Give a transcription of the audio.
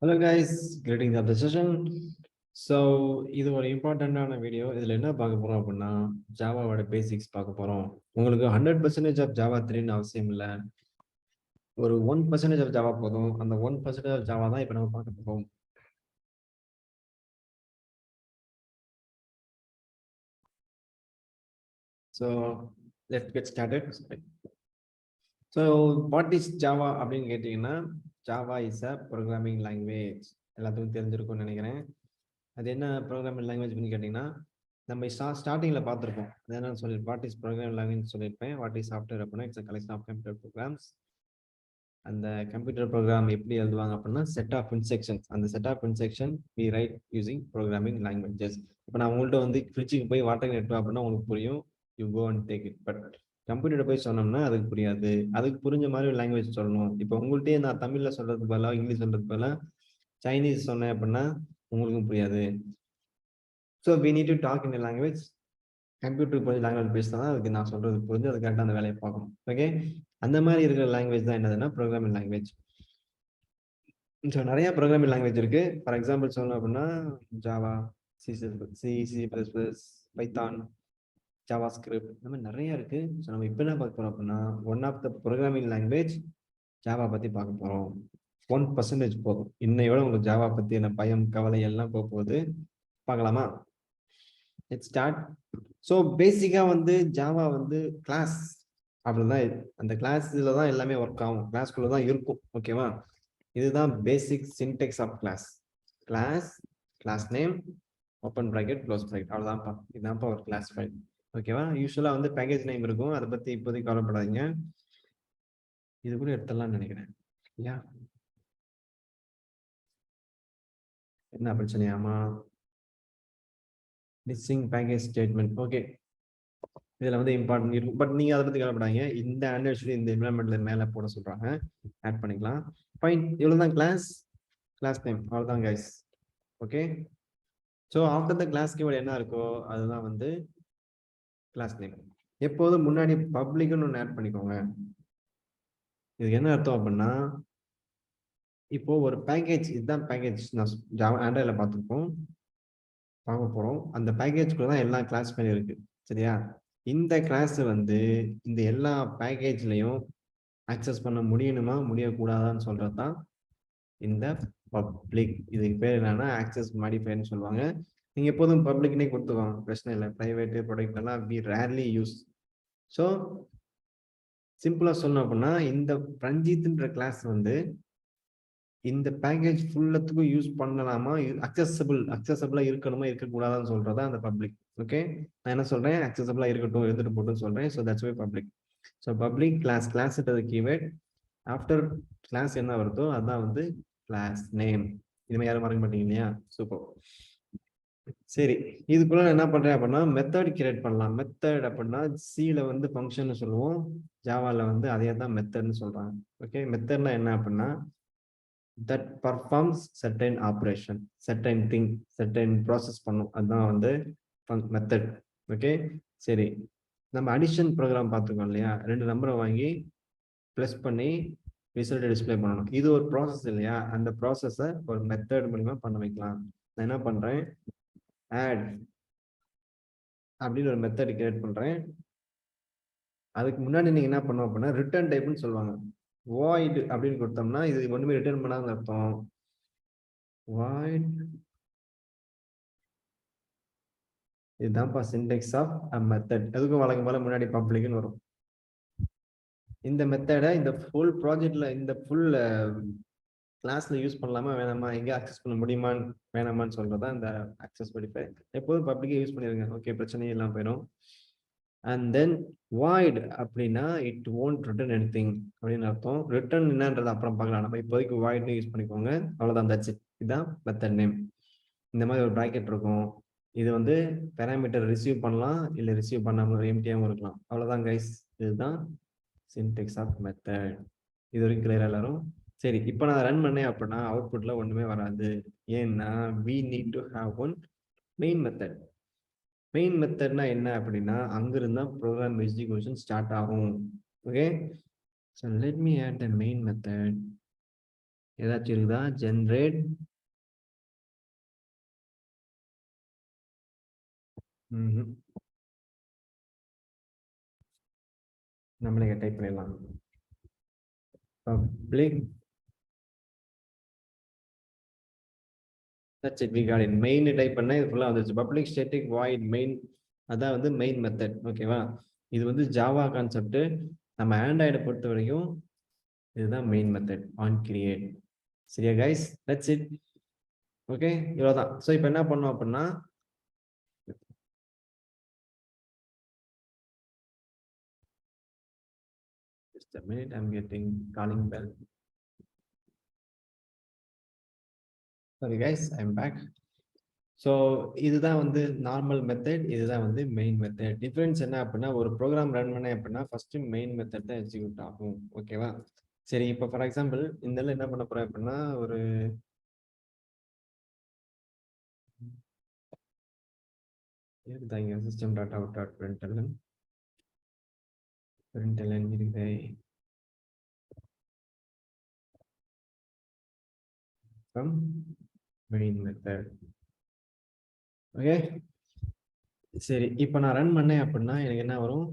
Hello guys, greetings of the session. So இது ஒரு இம்பார்ட்டண்டான வீடியோ. இதில் என்ன பார்க்க போகிறோம் அப்படின்னா ஜாவாவோட பேசிக்ஸ் பார்க்க போகிறோம். உங்களுக்கு 100% ஆஃப் ஜாவா தெரியும்னு அவசியம் இல்லை. ஒரு 1% ஆஃப் ஜாவா போதும். அந்த 1% ஆஃப் ஜாவா தான் இப்போ நம்ம பார்க்க போகிறோம். So let's get started. So what is Java அப்படின்னு கேட்டிங்கன்னா, Java is a programming language. எல்லாத்துக்கும் தெரிஞ்சிருக்கும்னு நினைக்கிறேன். அது என்ன ப்ரோக்ராமிங் லாங்குவேஜ் அப்படின்னு கேட்டிங்கன்னா, நம்ம ஸ்டார்டிங்கில் பார்த்துருப்போம். அது என்னன்னு சொல்லி வாட் இஸ் ப்ரோக்ராமிங் லாங்குவேஜ் சொல்லியிருப்பேன். வாட் இஸ் சாஃப்ட்வேர் அப்படின்னா it's collection of computer programs. அந்த கம்ப்யூட்டர் ப்ரோக்ராம் எப்படி எழுதுவாங்க அப்படின்னா செட் ஆஃப் இன்ஸ்ட்ரக்ஷன்ஸ். அந்த set of instruction we write using programming languages. இப்போ நான் உங்கள்கிட்ட வந்து ஃப்ரிட்ஜுக்கு போய் வாட்டர் நெட்டு அப்படின்னா உங்களுக்கு புரியும், you go and take it. But computer போய் சொன்னோம்னா அதுக்கு புரியாது. அதுக்கு புரிஞ்ச மாதிரி ஒரு லாங்குவேஜ் சொல்லணும். இப்போ உங்கள்கிட்டயே நான் தமிழில் சொல்றதுக்கு பதிலாக இங்கிலீஷ் சொல்றதுக்கு பதிலாக சைனீஸ் சொன்னேன் அப்படின்னா உங்களுக்கும் புரியாது. So we need to talk in language. கம்ப்யூட்டருக்கு புரிஞ்ச லாங்குவேஜ் பேசினா தான் அதுக்கு நான் சொல்றது புரிஞ்சு அது கரெக்டாக அந்த வேலையை பார்க்கணும். ஓகே, அந்த மாதிரி இருக்கிற லாங்குவேஜ் தான் என்னதுன்னா ப்ரோக்ராமிங் லாங்குவேஜ். ஸோ நிறைய ப்ரோக்ராமிங் லாங்குவேஜ் இருக்கு. ஃபார் எக்ஸாம்பிள் சொல்லணும் அப்படின்னா Java, C++, Python, Java script, இந்த மாதிரி நிறைய இருக்கு. ஸோ நம்ம இப்போ என்ன பார்க்க போறோம் அப்படின்னா one of the programming language Java பத்தி பார்க்க போறோம். 1% போதும். இன்னையோட உங்களுக்கு ஜாவா பத்தி என்ன பயம் கவலை எல்லாம் போகுது. பார்க்கலாமா? Let's start. ஸோ பேசிக்கா வந்து ஜாவா வந்து கிளாஸ் அப்படிதான். அந்த கிளாஸ்ல தான் எல்லாமே ஒர்க் ஆகும். கிளாஸ்குள்ள தான் இருக்கும். ஓகேவா? இதுதான் basic syntax of class. Class, class name, open bracket, close bracket, அவ்வளோதான்ப்பா. இதுதான்ப்பா ஒரு கிளாஸ் ஃபைல். ஓகேவா? யூஸ்வலா வந்து பேக்கேஜ் நேம் இருக்கும். அதை பத்தி இப்போதைக்கு கவலைப்படாதீங்க. இது கூட எடுத்துடலாம்னு நினைக்கிறேன். யா, என்ன பிரச்சனையாமா? Missing package statement. ஓகே, இதுல வந்து இம்பார்ட்டன்ட் இருக்கும். பட் நீங்க அதை பத்தி கவலைப்படாதீங்க. இந்த ஆனிவர்சரி இந்த என்விரான்மெண்ட்ல மேல போட சொல்றாங்க, ஆட் பண்ணிக்கலாம். ஃபைன், இவ்வளவுதான் கிளாஸ். கிளாஸ் நேம் அவ்வளவுதான் guys. Okay, so after the class keyword என்ன இருக்கோ அதுதான் வந்து கிளாஸ் நேம். எப்போதும் முன்னாடி பப்ளிக்னு ஒன்று ஆட் பண்ணிக்கோங்க. இதுக்கு என்ன அர்த்தம் அப்படின்னா, இப்போ ஒரு பேக்கேஜ், இதுதான் பேக்கேஜ் நான் ஜாவா ஆண்ட்ராய்டில் பார்த்துருப்போம், பார்க்க போறோம். அந்த பேக்கேஜ்குள்ள தான் எல்லா கிளாஸுமே இருக்கு. சரியா? இந்த கிளாஸ் வந்து இந்த எல்லா பேக்கேஜ்லையும் ஆக்சஸ் பண்ண முடியணுமா முடியக்கூடாதான்னு சொல்றது தான் இந்த பப்ளிக். இதுக்கு பேர் என்னன்னா ஆக்சஸ் மாடிஃபையர்னு சொல்லுவாங்க. நீங்க எப்போதும் பப்ளிக்னே கொடுத்துக்கோங்க, பிரச்சனை இல்லை. பிரைவேட் ப்ராடக்ட் எல்லாம் வி ரேர்லி யூஸ். ஸோ சிம்பிளா சொல்லணும் அப்படின்னா இந்த ரஞ்சித்ன்ற கிளாஸ் வந்து இந்த பேக்கேஜ் ஃபுல்லத்துக்கும் யூஸ் பண்ணலாமா, அக்சசபிளா இருக்கணுமா இருக்கக்கூடாதான்னு சொல்றதா அந்த பப்ளிக். ஓகே, நான் என்ன சொல்றேன், அக்சசபிளா இருக்கட்டும் இருந்துட்டு போட்டுன்னு சொல்றேன். So that's why public. So public class, கிளாஸ்ன்றது கீவேர்ட். ஆஃப்டர் கிளாஸ் என்ன வருதோ அதுதான் வந்து கிளாஸ் நேம். இனிமே யாரும் மறக்க மாட்டீங்க இல்லையா? சூப்பர். சரி, இதுக்குள்ள நான் என்ன பண்றேன் அப்படின்னா மெத்தட் கிரியேட் பண்ணலாம். மெத்தட் அப்படின்னா சில வந்து ஃபங்க்ஷன் சொல்லுவோம், ஜாவால வந்து அதே தான் மெத்தட்னு சொல்றாங்க. ஓகே, மெத்தட்னா என்ன அப்படின்னா that performs certain operation, certain thing, certain process பண்ணும். அதுதான் வந்து மெத்தட். ஓகே, சரி. நம்ம அடிஷன் ப்ரோக்ராம் பார்த்துக்கோம் இல்லையா? 2 நம்பரை வாங்கி ப்ளஸ் பண்ணி ரிசல்ட் டிஸ்பிளே பண்ணணும். இது ஒரு ப்ராசஸ் இல்லையா? அந்த ப்ராசஸை ஒரு மெத்தட் மூலமா பண்ண வைக்கலாம். நான் என்ன பண்றேன், ஆட் அப்படின்னு ஒரு மெத்தட் கிரியேட் பண்றேன். அதுக்கு முன்னாடி நீங்க என்ன பண்ணுவோம் அப்படின்னா ரிட்டர்ன் டைப்னு சொல்லுவாங்க. void அப்படின்னு கொடுத்தோம்னா இது ஒண்ணுமே ரிட்டர்ன் பண்ணாத அர்த்தம். void, இதுதான்ப்பா சின்டெக்ஸ் ஆஃப் அ மெத்தட். எதுக்கும் வழக்கம் போல முன்னாடி பப்ளிக்னு வரும். இந்த மெத்தடை இந்த ஃபுல் ப்ராஜெக்ட்ல இந்த ஃபுல் கிளாஸ்ல யூஸ் பண்ணலாமா வேணாமா, எங்க ஆக்சஸ் பண்ண முடியுமா வேணாமான்னு சொல்றதா இந்த ஆக்சஸ் மாடிஃபை. எப்போதும் பப்ளிக்கே யூஸ் பண்ணிருங்க. ஓகே, பிரச்சனையே இல்லாம போயிடும். அண்ட் தென் void அப்படின்னா இட் won't return anything அப்படின்னு அர்த்தம். ரிட்டர்ன் என்னன்றது அப்புறம் பார்க்கலாம். நம்ம இப்போதைக்கு voidனு யூஸ் பண்ணிக்கோங்க, அவ்வளவுதான். That's it. இதுதான் மெத்தட் நேம். இந்த மாதிரி ஒரு பிராக்கெட் இருக்கும். இது வந்து பேராமீட்டர் ரிசீவ் பண்ணலாம், இல்லை ரிசீவ் பண்ணாமல் எம்டியாகவும் இருக்கலாம். அவ்வளோதான் கைஸ். இதுதான் சின்டெக்ஸ் ஆஃப் மெத்தட். இது வரைக்கும் கிளியரா எல்லாரும்? சரி, இப்போ நான் ரன் பண்ணேன் அப்படின்னா அவுட்புட்ல ஒன்றுமே வராது. ஏன்னா we need to have one main method. Main மெத்தட்னா என்ன அப்படின்னா அங்கிருந்தா ப்ரோக்ராம் எக்ஸிக்யூஷன் ஸ்டார்ட் ஆகும். Okay, so let me add the main method. ஏதாச்சும் இருக்குதா? ஜென்ரேட் நம்மளே டைப் பண்ணிடலாம். Public that's it, we got it. Main type பண்ணா இது ஃபுல்லா வந்துருச்சு. பப்ளிக் ஸ்டாட்டிக் வாய்ட் மெயின், அதான் வந்து மெயின் மெத்தட். ஓகேவா? இது வந்து ஜாவா கான்செப்ட். நம்ம ஆண்ட்ராய்டை பொறுத்த வரைக்கும் இதுதான் மெயின் மெத்தட் ஆன் கிரியேட். சரியா கைஸ்? That's it. ஓகே, இவ்வளவுதான். ஸோ இப்போ என்ன பண்ணோம் அப்படின்னா, just a minute, I'm getting calling bell. Sorry guys, I'm back. So இதுதான் வந்து நார்மல் மெத்தட், இதுதான் வந்து மெயின் மெத்தட். டிஃபரன்ஸ் என்ன அப்படின்னா, ஒரு ப்ரோக்ராம் ரன் பண்ண அப்படின்னா ஃபர்ஸ்ட் மெயின் மெத்தட் தான் எக்ஸிக்யூட் ஆகும். ஓகேவா? சரி, இப்போ ஃபார் எக்ஸாம்பிள் இந்த என்ன பண்ண போறேன் அப்படின்னா, ஒரு சிஸ்டம் டாட் அவுட் டாட் பிரிண்டெல்என் இருக்குது ஃப்ரம் மெயின் மெத்தட். ஓகே, சரி இப்போ நான் ரன் பண்ணேன் அப்படின்னா எனக்கு என்ன வரும்?